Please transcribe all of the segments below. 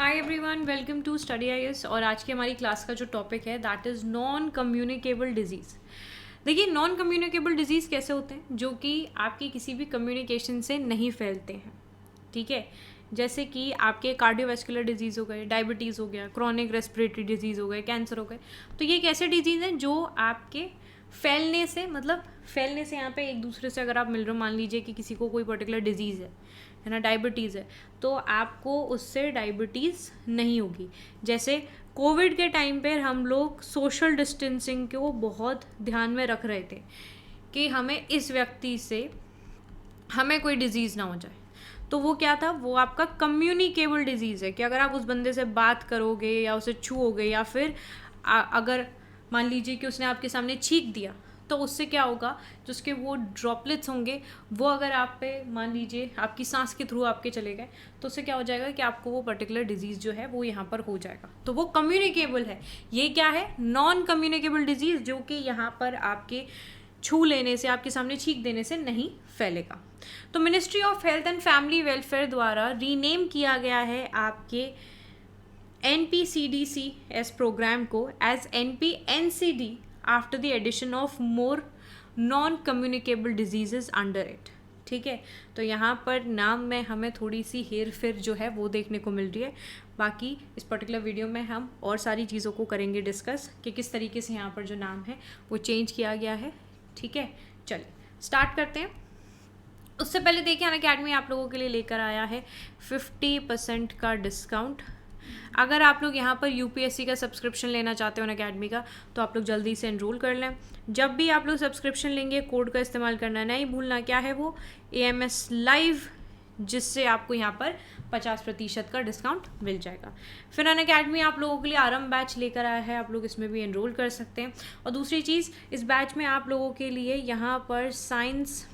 Hi everyone, welcome to study IAS. और आज की हमारी क्लास का जो टॉपिक है that is non communicable disease. देखिए, नॉन कम्युनिकेबल डिजीज़ कैसे होते हैं? जो कि आपकी किसी भी कम्युनिकेशन से नहीं फैलते हैं। ठीक है, जैसे कि आपके कार्डियोवैस्कुलर डिजीज़ हो गए, डायबिटीज़ हो गया, क्रॉनिक रेस्पिरेटरी डिजीज़ हो गए, कैंसर हो गए। तो ये एक ऐसे डिजीज़ हैं जो आपके फैलने से, मतलब फैलने से यहाँ पे एक दूसरे से अगर आप मिल रहे हो, मान लीजिए कि किसी को कोई पर्टिकुलर डिजीज़ है ना, डायबिटीज़ है, तो आपको उससे डायबिटीज़ नहीं होगी। जैसे कोविड के टाइम पर हम लोग सोशल डिस्टेंसिंग को बहुत ध्यान में रख रहे थे कि हमें इस व्यक्ति से हमें कोई डिजीज़ ना हो जाए। तो वो क्या था, वो आपका कम्युनिकेबल डिजीज़ है कि अगर आप उस बंदे से बात करोगे या उसे छूओगे या फिर अगर मान लीजिए कि उसने आपके सामने छींक दिया, तो उससे क्या होगा, जो उसके वो ड्रॉपलेट्स होंगे वो अगर आप पे मान लीजिए आपकी सांस के थ्रू आपके चले गए, तो उससे क्या हो जाएगा कि आपको वो पर्टिकुलर डिजीज़ जो है वो यहाँ पर हो जाएगा। तो वो कम्युनिकेबल है। ये क्या है? नॉन कम्युनिकेबल डिजीज़, जो कि यहाँ पर आपके छू लेने से, आपके सामने छींक देने से नहीं फैलेगा। तो ministry of health and family welfare द्वारा रीनेम किया गया है आपके NPCDCS प्रोग्राम को as NPNCD after the addition of more non communicable diseases under it. ठीक है, तो यहाँ पर नाम में हमें थोड़ी सी हेर फेर जो है वो देखने को मिल रही है। बाकी इस पर्टिकुलर वीडियो में हम और सारी चीज़ों को करेंगे डिस्कस कि किस तरीके से यहाँ पर जो नाम है वो चेंज किया गया है। ठीक है, चलिए स्टार्ट करते हैं। उससे पहले देखिए, अनअकैडमी आप लोगों के लिए लेकर आया है 50% का डिस्काउंट। अगर आप लोग यहाँ पर यूपीएससी का सब्सक्रिप्शन लेना चाहते हो अनअकैडमी का, तो आप लोग जल्दी से एनरोल कर लें। जब भी आप लोग सब्सक्रिप्शन लेंगे, कोड का इस्तेमाल करना नहीं भूलना। क्या है वो? AMS लाइव, जिससे आपको यहाँ पर 50% का डिस्काउंट मिल जाएगा। फिर अनअकैडमी आप लोगों के लिए आरंभ बैच लेकर आया है, आप लोग इसमें भी एनरोल कर सकते हैं। और दूसरी चीज़, इस बैच में आप लोगों के लिए यहाँ पर साइंस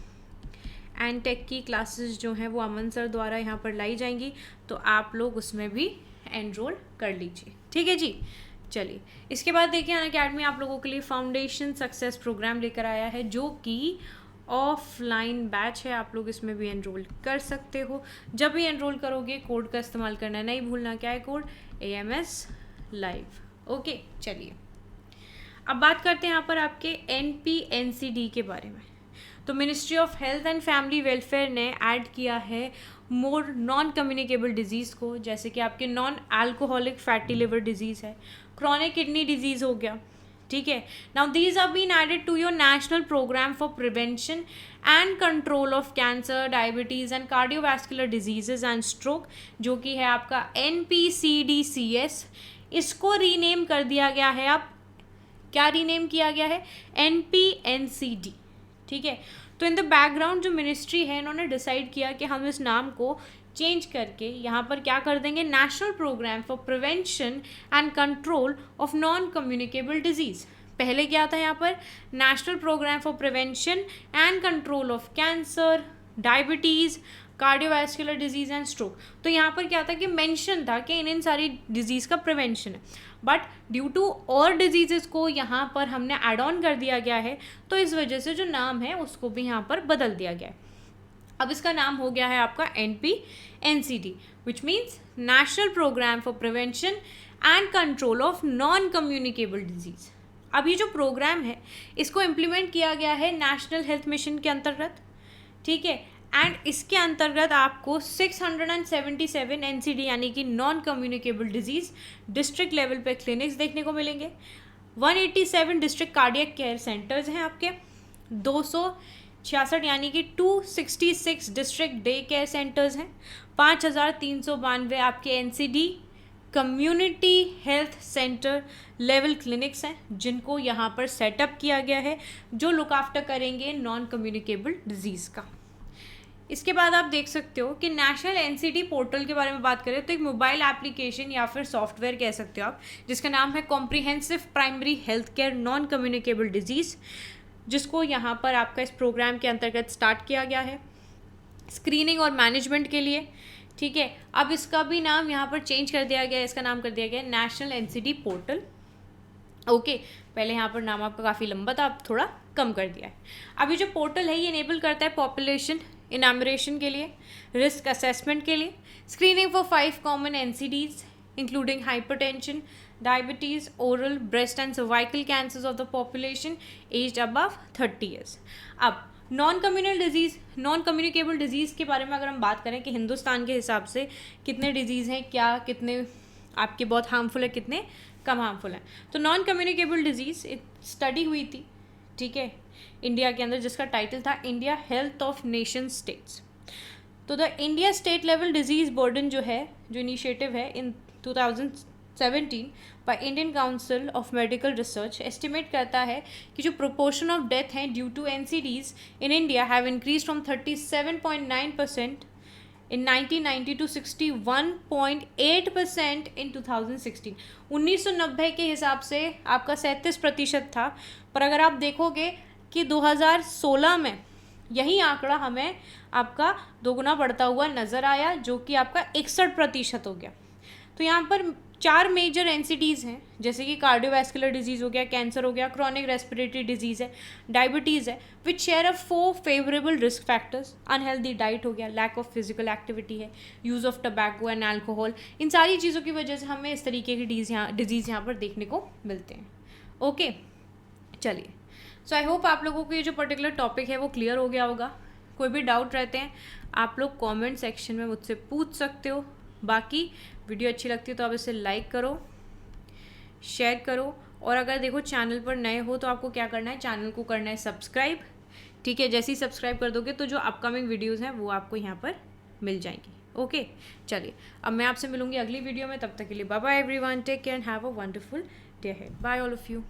एंड टेक की क्लासेस जो हैं वो अमन सर द्वारा यहाँ पर लाई जाएंगी, तो आप लोग उसमें भी एनरोल कर लीजिए। ठीक है जी, चलिए इसके बाद देखिए, अनअकैडमी आप लोगों के लिए फाउंडेशन सक्सेस प्रोग्राम लेकर आया है, जो कि ऑफलाइन बैच है। आप लोग इसमें भी एनरोल कर सकते हो। जब भी एनरोल करोगे, कोड का इस्तेमाल करना नहीं भूलना। क्या है कोड? AMS live. ओके, चलिए अब बात करते हैं यहाँ पर आपके NPNCD के बारे में। तो ministry of health and family welfare ने ऐड किया है मोर नॉन कम्युनिकेबल डिजीज़ को, जैसे कि आपके non alcoholic fatty liver disease है, क्रॉनिक किडनी डिजीज़ हो गया। ठीक है, now these are been added to your national programme for prevention and control of cancer, diabetes and cardiovascular diseases and stroke, जो कि है आपका NPCDCS। इसको रीनेम कर दिया गया है। अब क्या रीनेम किया गया है? NPNCD। ठीक है, तो इन द बैकग्राउंड जो मिनिस्ट्री है, इन्होंने डिसाइड किया कि हम इस नाम को चेंज करके यहाँ पर क्या कर देंगे, national programme for prevention and control of non communicable disease. पहले क्या था यहाँ पर? National programme for prevention and control of cancer, diabetes, cardiovascular disease and stroke. तो यहाँ पर क्या था कि मेंशन था कि इन सारी डिजीज़ का प्रिवेंशन है, बट ड्यू टू और डिजीजेस को यहाँ पर हमने ऐड ऑन कर दिया गया है, तो इस वजह से जो नाम है उसको भी यहाँ पर बदल दिया गया है। अब इसका नाम हो गया है आपका NPNCD, which means national programme for prevention and control of non communicable disease. अब ये जो प्रोग्राम है, इसको इम्प्लीमेंट किया गया है नेशनल हेल्थ मिशन के अंतर्गत। ठीक है, एंड इसके अंतर्गत आपको 677 NCD यानी कि non communicable disease district level पे क्लिनिक्स देखने को मिलेंगे। 187 डिस्ट्रिक्ट कार्डियक केयर सेंटर्स हैं आपके, 266 यानी कि 266 डिस्ट्रिक्ट डे केयर सेंटर्स हैं, 5392 आपके NCD community health centre level clinics हैं, जिनको यहाँ पर सेटअप किया गया है, जो लुक आफ्टर करेंगे नॉन कम्युनिकेबल डिजीज़ का। इसके बाद आप देख सकते हो कि नेशनल NCD पोर्टल के बारे में बात करें तो एक मोबाइल एप्लीकेशन या फिर सॉफ्टवेयर कह सकते हो आप, जिसका नाम है comprehensive primary health care non communicable disease, जिसको यहाँ पर आपका इस प्रोग्राम के अंतर्गत स्टार्ट किया गया है स्क्रीनिंग और मैनेजमेंट के लिए। ठीक है, अब इसका भी नाम यहाँ पर चेंज कर दिया गया है, इसका नाम कर दिया गया है नेशनल NCD पोर्टल। ओके, पहले यहाँ पर नाम आपका काफ़ी लंबा था, अब थोड़ा कम कर दिया है। अब ये जो पोर्टल है, ये इनेबल करता है पॉपुलेशन इनैमरेशन के लिए, रिस्क असेसमेंट के लिए, screening for 5 common NCDs, including hypertension, diabetes, oral, breast and cervical cancers of the population aged above 30 years. अब नॉन कम्युनिकेबल डिजीज़ के बारे में अगर हम बात करें कि हिंदुस्तान के हिसाब से कितने डिजीज़ हैं, क्या कितने आपके बहुत हार्मफुल है, कितने कम हार्मफुल हैं. तो नॉन कम्युनिकेबल डिजीज़ स्टडी हुई थी, ठीक है, इंडिया के अंदर, जिसका टाइटल था India health of nation states. तो the India state level disease burden जो है, जो इनिशिएटिव है in 2017 by Indian council of medical research, estimate करता है कि जो प्रोपोर्शन ऑफ डेथ हैं due to NCDs in India have increase from 37.9% in 1990 to 61.8% in 2016. 1990 के हिसाब से आपका 37% था, पर अगर आप देखोगे कि 2016 में यही आंकड़ा हमें आपका दोगुना बढ़ता हुआ नज़र आया, जो कि आपका 61% हो गया. तो यहाँ पर 4 मेजर NCDs हैं, जैसे कि कार्डियोवैस्कुलर डिजीज़ हो गया, कैंसर हो गया, क्रॉनिक रेस्पिरेटरी डिजीज़ है, डायबिटीज़ है, which share a 4 favourable risk factors. Unhealthy diet हो गया, लैक ऑफ फिजिकल एक्टिविटी है, use of tobacco and alcohol. इन सारी चीज़ों की वजह से हमें इस तरीके की डिजीज़ यहाँ पर देखने को मिलते हैं. ओके, चलिए. सो आई होप आप लोगों को ये जो पर्टिकुलर टॉपिक है वो क्लियर हो गया होगा. कोई भी डाउट रहते हैं आप लोग कमेंट सेक्शन में मुझसे पूछ सकते हो. बाकी वीडियो अच्छी लगती है तो आप इसे लाइक करो, शेयर करो, और अगर देखो चैनल पर नए हो तो आपको क्या करना है, चैनल को करना है सब्सक्राइब, ठीक है. जैसे ही सब्सक्राइब कर दोगे तो जो अपकमिंग वीडियोज़ हैं वो आपको यहाँ पर मिल जाएंगी. ओके, चलिए, अब मैं आपसे मिलूंगी अगली वीडियो में. तब तक के लिए bye bye everyone, take care and have a wonderful day ahead. Bye all of you.